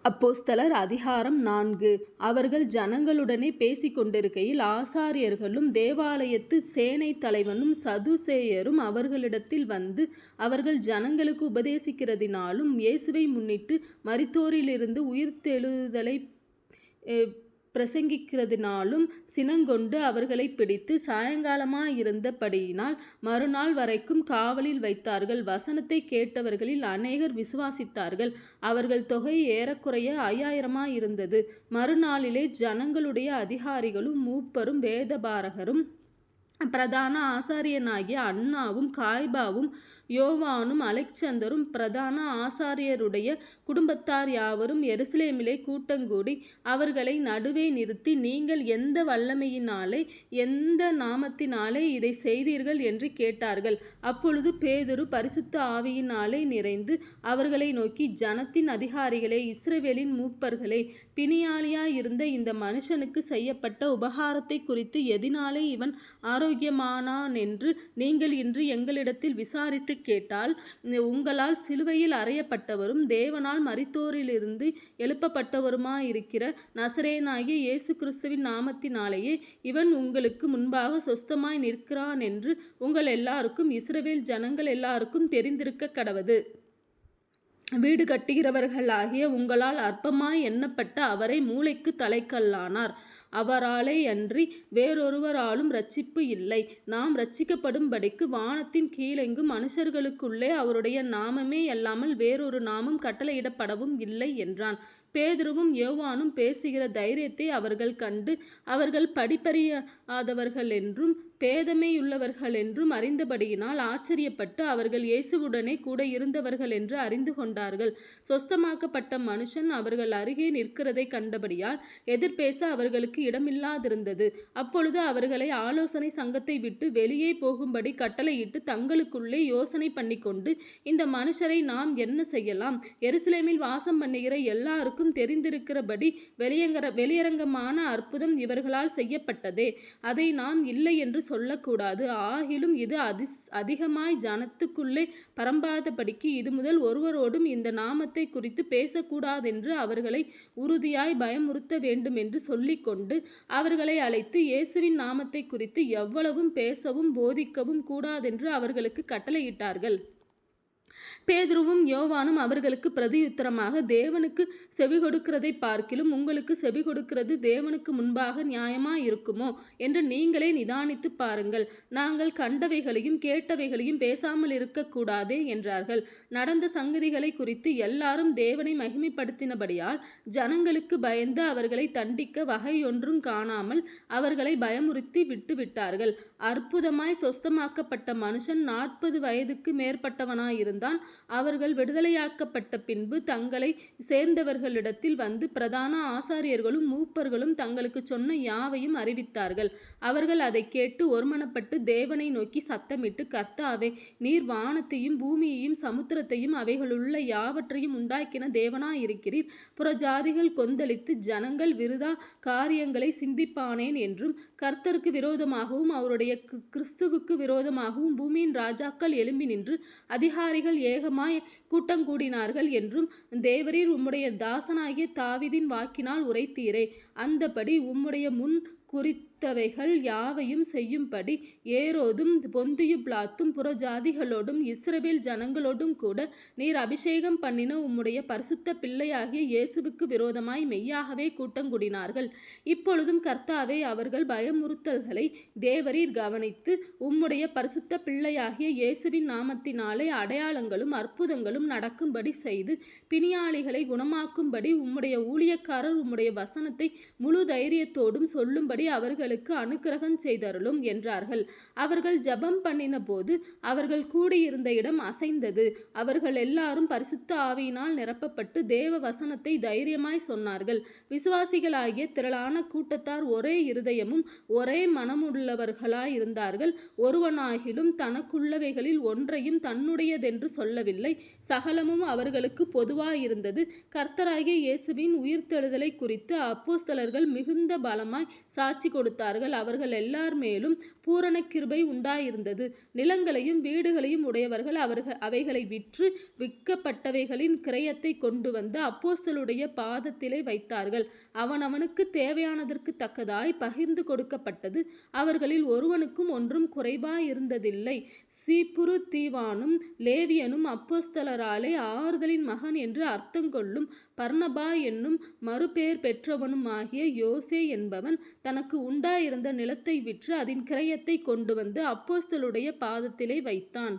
அப்போஸ்தலர் அதிகாரம் 4. அவர்கள் ஜனங்களுடனே பேசிக் கொண்டிருக்கையில் ஆசாரியர்களும் தேவாலயத்து சேனைத் தலைவனும் சதுசேயரும் அவர்களிடத்தில் வந்து, அவர்கள் ஜனங்களுக்கு உபதேசிக்கிறதினாலும் இயேசுவை முன்னிட்டு மரித்தோரிலிருந்து உயிர்த்தெழுதலைப் பிரசங்கிக்கிறதினாலும் சினங்கொண்டு அவர்களைப் பிடித்து சாயங்காலமாயிருந்தபடியினால் மறுநாள் வரைக்கும் காவலில் வைத்தார்கள். வசனத்தைக் கேட்டவர்களில் அநேகர் விசுவாசித்தார்கள். அவர்கள் தொகை ஏறக்குறைய 5000 இருந்தது. மறுநாளிலே ஜனங்களுடைய அதிகாரிகளும் மூப்பரும் வேதபாரகரும் பிரதான ஆசாரியனாகிய அன்னாவும் காய்பாவும் யோவானும் அலெக்சந்தரும் பிரதான ஆசாரியருடைய குடும்பத்தார் யாவரும் எருசலேமிலே கூட்டங்கூடி அவர்களை நடுவே நிறுத்தி, நீங்கள் எந்த வல்லமையினாலே எந்த நாமத்தினாலே இதை செய்தீர்கள் என்று கேட்டார்கள். அப்பொழுது பேதுரு பரிசுத்த ஆவியினாலே நிறைந்து அவர்களை நோக்கி, ஜனத்தின் அதிகாரிகளே, இஸ்ரவேலின் மூப்பர்களே, பிணியாளியாயிருந்த இந்த மனுஷனுக்கு செய்யப்பட்ட உபகாரத்தை குறித்து எதினாலே இவன் ஆரோக்கியமானான் என்று நீங்கள் இன்று எங்களிடத்தில் விசாரித்து கேட்டால், உங்களால் சிலுவையில் அறையப்பட்டவரும் தேவனால் மரித்தோரிலிருந்து எழுப்பப்பட்டவருமாயிருக்கிற நசரேயனாகிய இயேசு கிறிஸ்துவின் நாமத்தினாலேயே இவன் உங்களுக்கு முன்பாக சொஸ்தமாய் நிற்கிறான் என்று உங்கள் எல்லாருக்கும் இஸ்ரவேல் ஜனங்கள் எல்லாருக்கும் தெரிந்திருக்க கடவது. வீடு கட்டுகிறவர்களாகிய உங்களால் அற்பமாய் எண்ணப்பட்ட அவரை மூலைக்கு தலைக்கல்லானார். அவராலேயன்றி வேறொருவராலும் இரட்சிப்பு இல்லை. நாம் இரட்சிக்கப்படும்படிக்கு வானத்தின் கீழெங்கும் மனுஷர்களுக்குள்ளே அவருடைய நாமமே அல்லாமல் வேறொரு நாமம் கட்டளையிடப்படவும் இல்லை என்றான். பேதுருவும் யோவானும் பேசுகிற தைரியத்தை அவர்கள் கண்டு, அவர்கள் படிப்பறியாதவர்களென்றும் பேதமையுள்ளவர்களென்றும் அறிந்தபடியினால் ஆச்சரியப்பட்டு, அவர்கள் இயேசுவுடனே கூட இருந்தவர்கள் என்று அறிந்து கொண்டார்கள். சொஸ்தமாக்கப்பட்ட மனுஷன் அவர்கள் அருகே நிற்கிறதைக் கண்டபடியால் எதிர்பேச அவர்களுக்கு இடமில்லாதிருந்தது. அப்பொழுது அவர்களை ஆலோசனை சங்கத்தை விட்டு வெளியே போகும்படி கட்டளையிட்டு தங்களுக்குள்ளே யோசனை பண்ணிக்கொண்டு, இந்த மனுஷரை நாம் என்ன செய்யலாம்? எருசலேமில் வாசம் பண்ணுகிற எல்லாருக்கும் தெரிந்திருக்கிறபடி வெளியரங்கமான அற்புதம் இவர்களால் செய்யப்பட்டதே. அதை நாம் இல்லை என்று சொல்லக்கூடாது. ஆகிலும் இது அதிகமாய் ஜனத்துக்குள்ளே பரம்பாதபடிக்கு இது முதல் ஒருவரோடும் இந்த நாமத்தை குறித்து பேசக்கூடாதென்று அவர்களை உறுதியாய் பயமுறுத்த வேண்டும் என்று சொல்லிக்கொண்டு அவர்களை அழைத்து, இயேசுவின் நாமத்தை குறித்து எவ்வளவும் பேசவும் போதிக்கவும் கூடாதென்று அவர்களுக்கு கட்டளையிட்டார்கள். பேதுருவும் யோவானும் அவர்களுக்கு பிரதியுத்தரமாக, தேவனுக்கு செவி கொடுக்கிறதை பார்க்கிலும் உங்களுக்கு செவி கொடுக்கிறது தேவனுக்கு முன்பாக நியாயமாயிருக்குமோ என்று நீங்களே நிதானித்து பாருங்கள். நாங்கள் கண்டவைகளையும் கேட்டவைகளையும் பேசாமல் இருக்கக்கூடாதே என்றார்கள். நடந்த சங்கதிகளை குறித்து எல்லாரும் தேவனை மகிமைப்படுத்தினபடியால் ஜனங்களுக்கு பயந்து அவர்களை தண்டிக்க வகையொன்றும் காணாமல் அவர்களை பயமுறுத்தி விட்டுவிட்டார்கள். அற்புதமாய் சொஸ்தமாக்கப்பட்ட மனுஷன் 40 வயதுக்கு மேற்பட்டவனாயிருந்தான். அவர்கள் விடுதலையாக்கப்பட்ட பின்பு தங்களை சேர்ந்தவர்களிடத்தில் வந்து பிரதான ஆசாரியர்களும் மூப்பர்களும் தங்களுக்கு சொன்ன யாவையும் அறிவித்தார்கள். அவர்கள் அதை கேட்டு ஒருமனப்பட்டு தேவனை நோக்கி சத்தமிட்டு, கர்த்தாவே, நீர் வானத்தையும் பூமியையும் சமுத்திரத்தையும் அவைகளுள்ள யாவற்றையும் உண்டாக்கின தேவனாயிருக்கிறீர். புறஜாதிகள் கொந்தளித்து ஜனங்கள் விருதா காரியங்களை சிந்திப்பானேன் என்றும், கர்த்தருக்கு விரோதமாகவும் அவருடைய கிறிஸ்துவுக்கு விரோதமாகவும் பூமியின் ராஜாக்கள் எழும்பி நின்று அதிகாரிகள் ஏகமாய் கூட்டங்கூடினார்கள் என்றும் தேவரீர் உம்முடைய தாசனாகிய தாவீதின் வாக்கினால் உரைத்தீரே. அந்தபடி உம்முடைய முன் குறித்தவைகள் யாவையும் செய்யும்படி ஏரோதும் பொந்தியு பிலாத்தும் புறஜாதிகளோடும் இஸ்ரவேல் ஜனங்களோடும் கூட நீர் அபிஷேகம் பண்ணின உம்முடைய பரிசுத்த பிள்ளையாகிய இயேசுவுக்கு விரோதமாய் மெய்யாகவே கூட்டங்கூடினார்கள். இப்பொழுதும் கர்த்தாவே, அவர்கள் பயமுறுத்தல்களை தேவரீர் கவனித்து உம்முடைய பரிசுத்த பிள்ளையாகிய இயேசுவின் நாமத்தினாலே அடையாளங்களும் அற்புதங்களும் நடக்கும்படி செய்து பிணியாளிகளை குணமாக்கும்படி உம்முடைய ஊழியக்காரர் உம்முடைய வசனத்தை முழு தைரியத்தோடும் சொல்லும்படி அவர்களுக்கு அனுக்கிரகம் செய்தருளும் என்றார்கள். அவர்கள் ஜெபம் பண்ணின போது அவர்கள் கூடியிருந்த இடம் அசைந்தது. அவர்கள் எல்லாரும் பரிசுத்த ஆவியினால் நிரப்பப்பட்டு தேவ வசனத்தை தைரியமாய் சொன்னார்கள். விசுவாசிகளாகிய திரளான கூட்டத்தார் ஒரே இருதயமும் ஒரே மனமுள்ளவர்களாய் இருந்தார்கள். ஒருவனாகிலும் தனக்குள்ளவைகளில் ஒன்றையும் தன்னுடையதென்று சொல்லவில்லை. சகலமும் அவர்களுக்கு பொதுவாயிருந்தது. கர்த்தராகிய இயேசுவின் உயிர்த்தெழுதலை குறித்து அப்போஸ்தலர்கள் மிகுந்த பலமாய் சாட்சி கொடுத்தார்கள். கொடுத்தார்கள். அவர்கள் எல்லார் மேலும் பூரண கிருபை உண்டாயிருந்தது. நிலங்களையும் வீடுகளையும் உடையவர்கள் அவைகளை விற்று விற்கப்பட்டவைகளின் கிரயத்தை கொண்டு வந்து அப்போஸ்தலருடைய பாதத்திலே வைத்தார்கள். அவனவனுக்கு தேவையானதற்கு தக்கதாய் பகிர்ந்து கொடுக்கப்பட்டது. அவர்களில் ஒருவனுக்கும் ஒன்றும் குறைவாயிருந்ததில்லை. சீப்புரு தீவானும் லேவியனும் அப்போஸ்தலராலே ஆறுதலின் மகன் என்று அர்த்தங்கொள்ளும் பர்னபா என்னும் மறுபேர் பெற்றவனுமாகிய யோசே என்பவன் தனக்கு உண்டாயிருந்த நிலத்தை விற்று அதன் கிரயத்தை கொண்டு வந்து அப்போஸ்தலருடைய பாதத்திலே வைத்தான்.